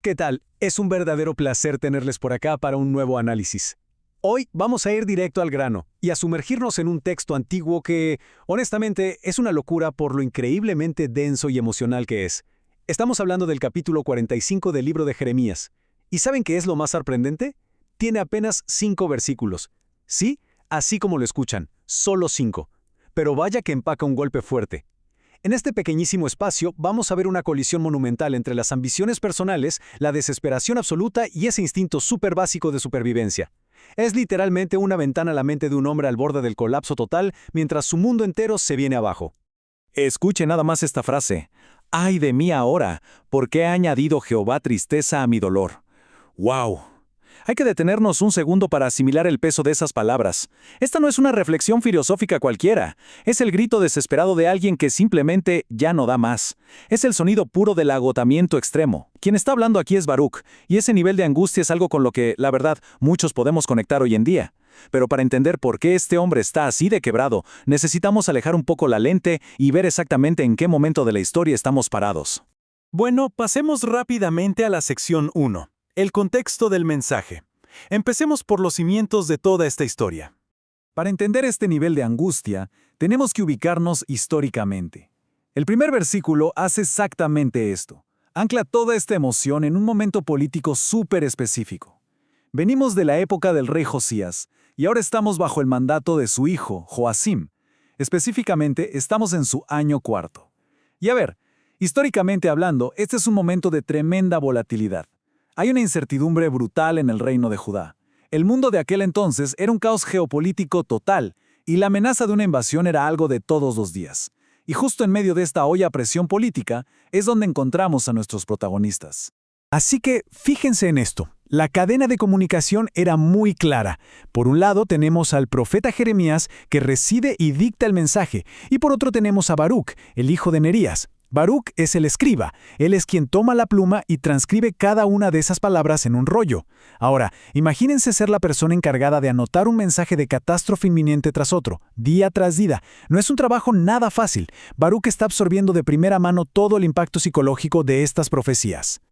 ¿Qué tal? Es un verdadero placer tenerles por acá para un nuevo análisis. Hoy vamos a ir directo al grano y a sumergirnos en un texto antiguo que, honestamente, es una locura por lo increíblemente denso y emocional que es. Estamos hablando del capítulo 45 del libro de Jeremías. ¿Y saben qué es lo más sorprendente? Tiene apenas 5 versículos. Sí, así como lo escuchan, solo 5. Pero vaya que empaca un golpe fuerte. En este pequeñísimo espacio vamos a ver una colisión monumental entre las ambiciones personales, la desesperación absoluta y ese instinto súper básico de supervivencia. Es literalmente una ventana a la mente de un hombre al borde del colapso total mientras su mundo entero se viene abajo. Escuche nada más esta frase. ¡Ay de mí ahora! ¿Por qué ha añadido Jehová tristeza a mi dolor? ¡Wow! Hay que detenernos un segundo para asimilar el peso de esas palabras. Esta no es una reflexión filosófica cualquiera. Es el grito desesperado de alguien que simplemente ya no da más. Es el sonido puro del agotamiento extremo. Quien está hablando aquí es Baruch, y ese nivel de angustia es algo con lo que, la verdad, muchos podemos conectar hoy en día. Pero para entender por qué este hombre está así de quebrado, necesitamos alejar un poco la lente y ver exactamente en qué momento de la historia estamos parados. Bueno, pasemos rápidamente a la sección 1. El contexto del mensaje. Empecemos por los cimientos de toda esta historia. Para entender este nivel de angustia, tenemos que ubicarnos históricamente. El primer versículo hace exactamente esto. Ancla toda esta emoción en un momento político súper específico. Venimos de la época del rey Josías, y ahora estamos bajo el mandato de su hijo, Joacim. Específicamente, estamos en su año cuarto. Y a ver, históricamente hablando, este es un momento de tremenda volatilidad. Hay una incertidumbre brutal en el reino de Judá. El mundo de aquel entonces era un caos geopolítico total, y la amenaza de una invasión era algo de todos los días. Y justo en medio de esta olla a presión política es donde encontramos a nuestros protagonistas. Así que fíjense en esto. La cadena de comunicación era muy clara. Por un lado tenemos al profeta Jeremías, que reside y dicta el mensaje, y por otro tenemos a Baruch, el hijo de Nerías. Baruch es el escriba. Él es quien toma la pluma y transcribe cada una de esas palabras en un rollo. Ahora, imagínense ser la persona encargada de anotar un mensaje de catástrofe inminente tras otro, día tras día. No es un trabajo nada fácil. Baruch está absorbiendo de primera mano todo el impacto psicológico de estas profecías.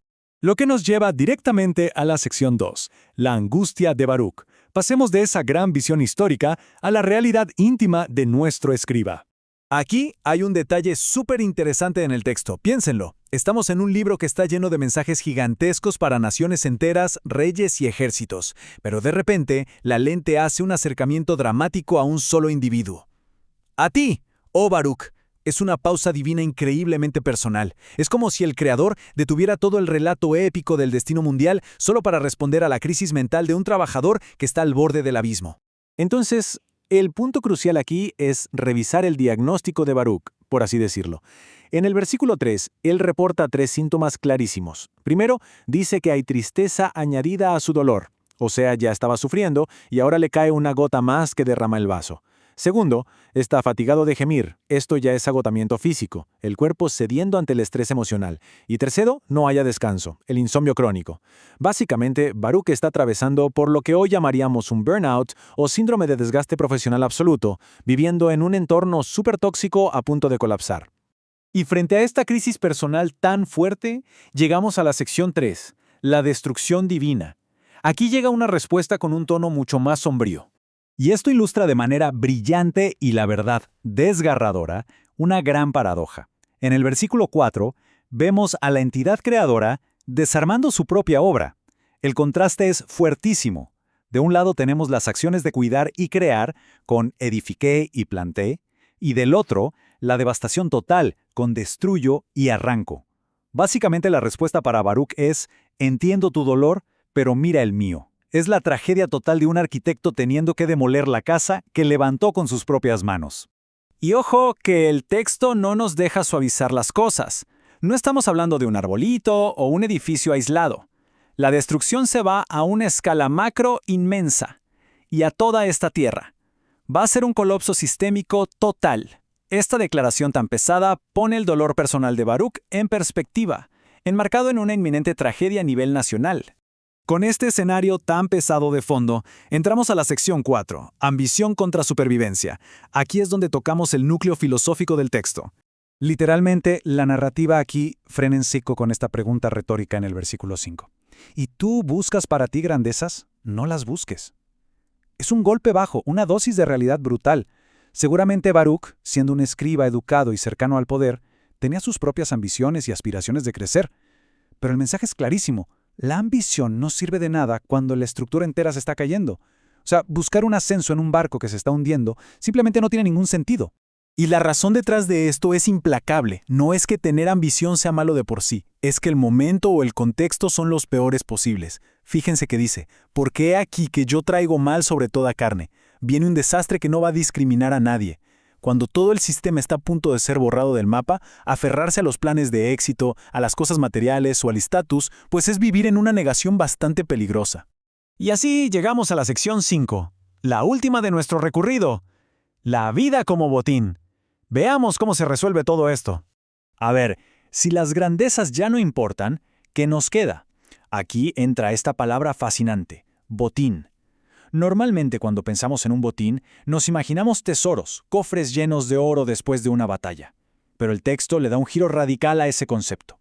Lo que nos lleva directamente a la sección 2, la angustia de Baruch. Pasemos de esa gran visión histórica a la realidad íntima de nuestro escriba. Aquí hay un detalle súper interesante en el texto, piénsenlo. Estamos en un libro que está lleno de mensajes gigantescos para naciones enteras, reyes y ejércitos, pero de repente la lente hace un acercamiento dramático a un solo individuo. A ti, oh Baruch. Es una pausa divina increíblemente personal. Es como si el creador detuviera todo el relato épico del destino mundial solo para responder a la crisis mental de un trabajador que está al borde del abismo. Entonces, el punto crucial aquí es revisar el diagnóstico de Baruch, por así decirlo. En el versículo 3, él reporta 3 síntomas clarísimos. Primero, dice que hay tristeza añadida a su dolor, o sea, ya estaba sufriendo y ahora le cae una gota más que derrama el vaso. Segundo, está fatigado de gemir. Esto ya es agotamiento físico, el cuerpo cediendo ante el estrés emocional. Y tercero, no haya descanso, el insomnio crónico. Básicamente, Baruch está atravesando por lo que hoy llamaríamos un burnout o síndrome de desgaste profesional absoluto, viviendo en un entorno súper tóxico a punto de colapsar. Y frente a esta crisis personal tan fuerte, llegamos a la sección 3, la destrucción divina. Aquí llega una respuesta con un tono mucho más sombrío. Y esto ilustra de manera brillante y, la verdad, desgarradora, una gran paradoja. En el versículo 4, vemos a la entidad creadora desarmando su propia obra. El contraste es fuertísimo. De un lado tenemos las acciones de cuidar y crear, con edifiqué y planté, y del otro, la devastación total, con destruyo y arranco. Básicamente la respuesta para Baruch es, entiendo tu dolor, pero mira el mío. Es la tragedia total de un arquitecto teniendo que demoler la casa que levantó con sus propias manos. Y ojo que el texto no nos deja suavizar las cosas. No estamos hablando de un arbolito o un edificio aislado. La destrucción se va a una escala macro inmensa y a toda esta tierra. Va a ser un colapso sistémico total. Esta declaración tan pesada pone el dolor personal de Baruch en perspectiva, enmarcado en una inminente tragedia a nivel nacional. Con este escenario tan pesado de fondo, entramos a la sección 4, ambición contra supervivencia. Aquí es donde tocamos el núcleo filosófico del texto. Literalmente, la narrativa aquí frena en seco con esta pregunta retórica en el versículo 5. ¿Y tú buscas para ti grandezas? No las busques. Es un golpe bajo, una dosis de realidad brutal. Seguramente Baruch, siendo un escriba educado y cercano al poder, tenía sus propias ambiciones y aspiraciones de crecer. Pero el mensaje es clarísimo. La ambición no sirve de nada cuando la estructura entera se está cayendo. O sea, buscar un ascenso en un barco que se está hundiendo simplemente no tiene ningún sentido. Y la razón detrás de esto es implacable. No es que tener ambición sea malo de por sí, es que el momento o el contexto son los peores posibles. Fíjense que dice, porque he aquí que yo traigo mal sobre toda carne. Viene un desastre que no va a discriminar a nadie. Cuando todo el sistema está a punto de ser borrado del mapa, aferrarse a los planes de éxito, a las cosas materiales o al estatus, pues es vivir en una negación bastante peligrosa. Y así llegamos a la sección 5, la última de nuestro recorrido. La vida como botín. Veamos cómo se resuelve todo esto. A ver, si las grandezas ya no importan, ¿qué nos queda? Aquí entra esta palabra fascinante, botín. Normalmente cuando pensamos en un botín, nos imaginamos tesoros, cofres llenos de oro después de una batalla. Pero el texto le da un giro radical a ese concepto.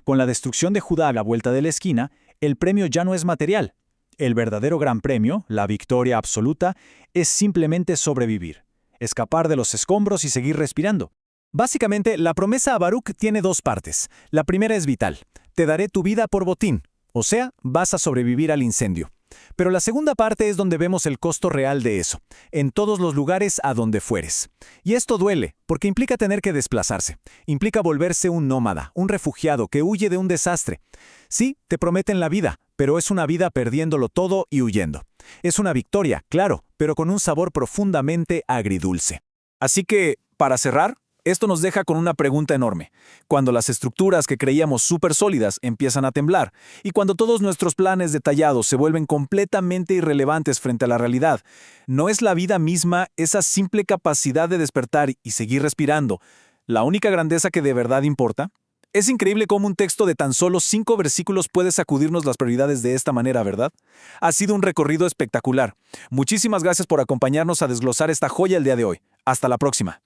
Con la destrucción de Judá a la vuelta de la esquina, el premio ya no es material. El verdadero gran premio, la victoria absoluta, es simplemente sobrevivir. Escapar de los escombros y seguir respirando. Básicamente, la promesa a Baruch tiene dos partes. La primera es vital. Te daré tu vida por botín. O sea, vas a sobrevivir al incendio. Pero la segunda parte es donde vemos el costo real de eso. En todos los lugares a donde fueres. Y esto duele, porque implica tener que desplazarse. Implica volverse un nómada, un refugiado que huye de un desastre. Sí, te prometen la vida, pero es una vida perdiéndolo todo y huyendo. Es una victoria, claro, pero con un sabor profundamente agridulce. Así que, para cerrar, esto nos deja con una pregunta enorme. Cuando las estructuras que creíamos súper sólidas empiezan a temblar, y cuando todos nuestros planes detallados se vuelven completamente irrelevantes frente a la realidad, ¿no es la vida misma esa simple capacidad de despertar y seguir respirando la única grandeza que de verdad importa? Es increíble cómo un texto de tan solo 5 versículos puede sacudirnos las prioridades de esta manera, ¿verdad? Ha sido un recorrido espectacular. Muchísimas gracias por acompañarnos a desglosar esta joya el día de hoy. Hasta la próxima.